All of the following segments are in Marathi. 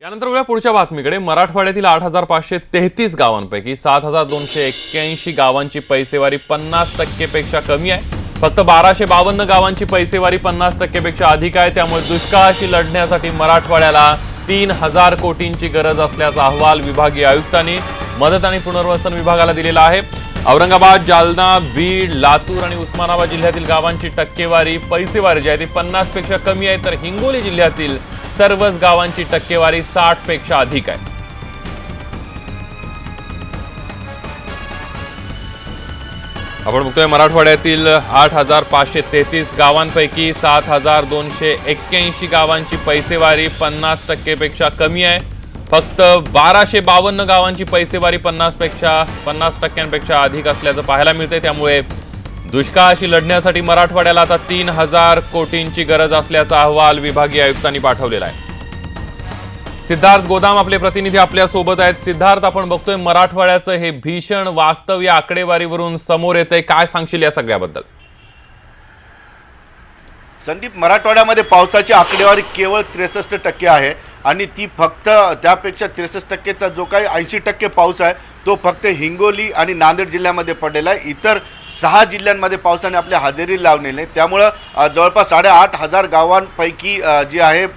यानंतर वळूया पुढच्या बातमीकडे। मराठवाड्यातील 8,533 गावांपैकी 7,281 गावांची पैसेवारी 50% पेक्षा कमी आहे। फक्त 1,252 गावांची पैसेवारी 50% पेक्षा अधिक आहे। त्यामुळे दुष्काळाशी लढण्यासाठी मराठवाड्याला 3,000 कोटींची गरज असल्याचा अहवाल विभागीय आयुक्तांनी मदत आणि पुनर्वसन विभागाला दिलेला आहे। औरंगाबाद, जालना, बीड, लातूर आणि उस्मानाबाद जिल्ह्यातील गावांची टक्केवारी पैसेवारी जी आहे ती 50 पेक्षा कमी आहे, तर हिंगोली जिल्ह्यातील सर्वच गावांची टक्केवारी 60 पेक्षा अधिक आहे। आपण बघतोय मराठवाड्यातील 8,533 गावांपैकी 7,281 गावांची पैसेवारी 50% पेक्षा कमी आहे। फक्त 1,252 गावांची पैसेवारी 50% अधिक असल्याचं पाहायला मिळते। त्यामुळे दुष्काळाशी लढण्यासाठी मराठवाड्याला आता 3,000 कोटींची गरज असल्याचा अहवाल विभागीय आयुक्तांनी पाठवलेला आहे। सिद्धार्थ गोदाम आपले प्रतिनिधी आपल्या सोबत आहेत। सिद्धार्थ, आपण बघतोय मराठवाड्याचं हे भीषण वास्तव या आकडेवारीवरून समोर येतंय, काय सांगशील या सगळ्याबद्दल? संदीप, मराठवाड्यामध्ये पावसाची आकडेवारी केवळ 63% आहे आणि ती फक्त त्यापेक्षा 63%चा जो काही 80% पाऊस आहे तो फक्त हिंगोली आणि नांदेड जिल्ह्यामध्ये पडलेला आहे। इतर 6 जिल्ह्यांमध्ये पावसाने आपली हजेरी लावलेली आहे। त्यामुळं जवळपास 8,500 गावांपैकी जी आहे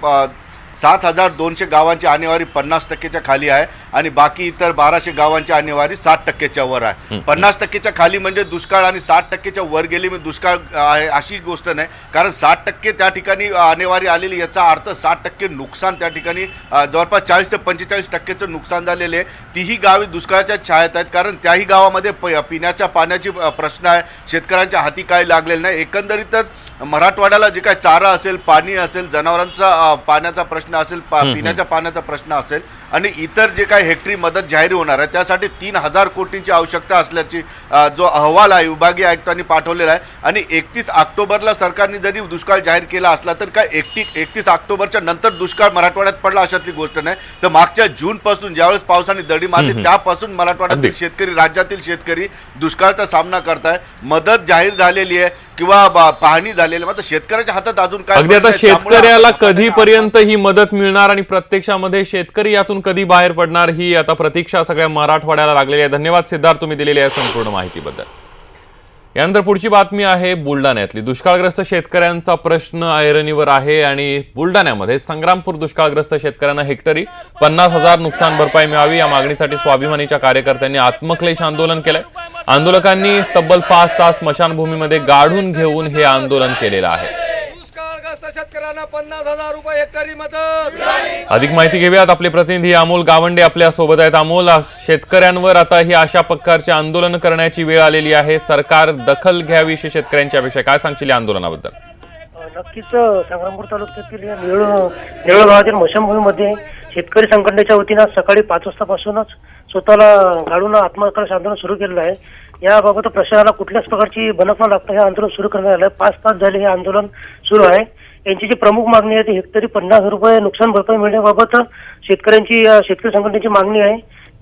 7,200 गावांची आणेवारी 50%च्या खाली आहे आणि बाकी इतर 1,200 गावांची आणेवारी 60%च्या वर आहे। 50%च्या खाली म्हणजे दुष्काळ आणि 60%च्या वर गेली म्हणजे दुष्काळ आहे अशी गोष्ट नाही, कारण 60% त्या ठिकाणी आणेवारी आलेली याचा अर्थ 60% नुकसान त्या ठिकाणी जवळपास 40 ते 45%चं नुकसान झालेले आहे। तीही गावे दुष्काळाच्या छायेत आहेत, कारण त्याही गावामध्ये पिण्याच्या पाण्याची प्रश्न आहे, शेतकऱ्यांच्या हाती काही लागलेलं नाही। एकंदरीतच मराठवाड्याला जे काही चारा असेल, पाणी असेल, जनावरांचा पाण्याचा प्रश्न असेल, पिण्याच्या पाण्याचा प्रश्न असेल आणि इतर जे काही हेक्टरी मदत जाहीर होणार आहे त्यासाठी 3,000 कोटींची आवश्यकता असल्याची जो अहवाल आहे विभागीय आयुक्तांनी पाठवलेला आहे। आणि 31 ऑक्टोबरला सरकारने जरी दुष्काळ जाहीर केला असला तर काय 31 ऑक्टोबरच्या नंतर दुष्काळ मराठवाड्यात पडला अशातली गोष्ट नाही, तर मागच्या जूनपासून ज्यावेळेस पावसाने दडी मारली त्यापासून मराठवाड्यातील शेतकरी, राज्यातील शेतकरी दुष्काळाचा सामना करताय। मदत जाहीर झालेली आहे किंवा पाहणी झालेली, मात्र शेतकऱ्याच्या हातात अजून काय? अगदी, आता शेतकऱ्याला कधीपर्यंत ही मदत मिळणार आणि प्रत्यक्षामध्ये शेतकरी यातून कधी बाहेर पडणार ही आता प्रतीक्षा सगळ्या मराठवाड्याला लागलेली आहे। धन्यवाद सिद्धार्थ, तुम्ही दिलेली आहे संपूर्ण माहितीबद्दल। यानंतर पुढची बातमी आहे बुलढाण्यातली। दुष्काळग्रस्त शेतकऱ्यांचा प्रश्न ऐरणीवर आहे आणि बुलढाण्यामध्ये संग्रामपूर दुष्काळग्रस्त शेतकऱ्यांना हेक्टरी 50,000 नुकसान भरपाई मिळावी या मागणीसाठी स्वाभिमानीच्या कार्यकर्त्यांनी आत्मक्लेश आंदोलन केलंय। आंदोलकांनी तब्बल 5 तास स्मशानभूमीमध्ये गाढून घेऊन हे आंदोलन केलेलं आहे। शेतकऱ्यांना 50,000 रुपये हेक्टरी मदत। अधिक माहिती घेऊयात, आपले प्रतिनिधी अमोल गावंडे आपल्या सोबत आहेत। अमोल, शेतकऱ्यांवर आता ही अशा प्रकारचे आंदोलन करण्याची वेळ आलेली आहे, सरकार दखल घ्यावी अशी शेतकऱ्यांची अपेक्षा, काय सांगशील या आंदोलनाबद्दल? नक्कीच संग्रामपूर तालुक्यातील या नेरळ गावातील मशानभूमीमध्ये शेतकरी संघटनेच्या वतीनं सकाळी 5 वाजतापासूनच स्वतःला गाडून आत्मक्लेश आंदोलन सुरू केलेलं आहे। याबाबत प्रशासनाला कुठल्याच प्रकारची बनक न लागता हे आंदोलन सुरू करण्यात आलं आहे। 5 तास झाले हे आंदोलन सुरू आहे। यांची जी प्रमुख मागणी आहे ती हेक्टरी 50,000 रुपये नुकसान भरपाई मिळण्याबाबत शेतकरी संघटनेची मागणी आहे।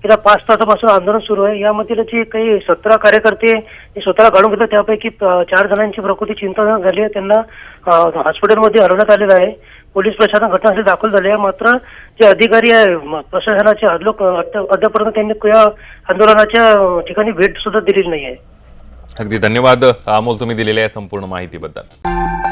गेल्या 5 तासापासून आंदोलन सुरू आहे। यामधील जे काही 17 कार्यकर्ते स्वतःला गाडून घेतले त्यापैकी 4 जणांची प्रकृती चिंताजनक झाली आहे, त्यांना हॉस्पिटलमध्ये हलवण्यात आलेलं आहे। पोलीस प्रशासन घटनास्थळी दाखल झाले आहे, मात्र जे अधिकारी आहे प्रशासनाचे अद्यापर्यंत त्यांनी या आंदोलनाच्या ठिकाणी भेट सुद्धा दिलेली नाही आहे। अगदी धन्यवाद अमोल, तुम्ही दिलेल्या संपूर्ण माहितीबद्दल।